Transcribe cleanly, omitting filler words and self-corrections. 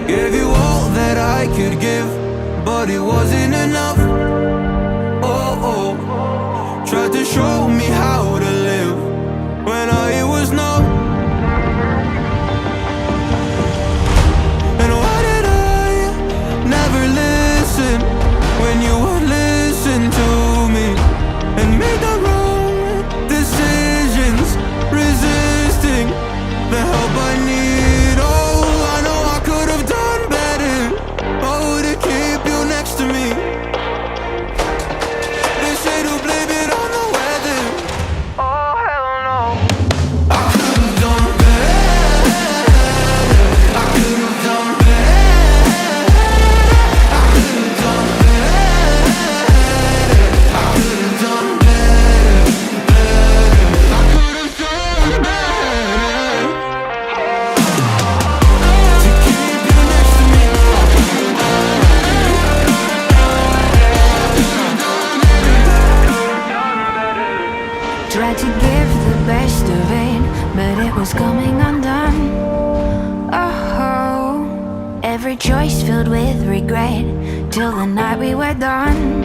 Gave you all that I could give, but it wasn't enough. Oh, oh. Tried to show me how to live when I was numb. And why did I never listen when you would listen to me and make the wrong decisions, resisting the help I need? Oh, I know I could have done better. Oh, to keep you next to me. They say to blame it on the weather. Oh, hell no. I could have done better. I could have done better. I could have done better. I could have done better, better. I could have done better. To keep you next to me. Tried to give the best of it, but it was coming undone. Oh, every choice filled with regret, till the night we were done.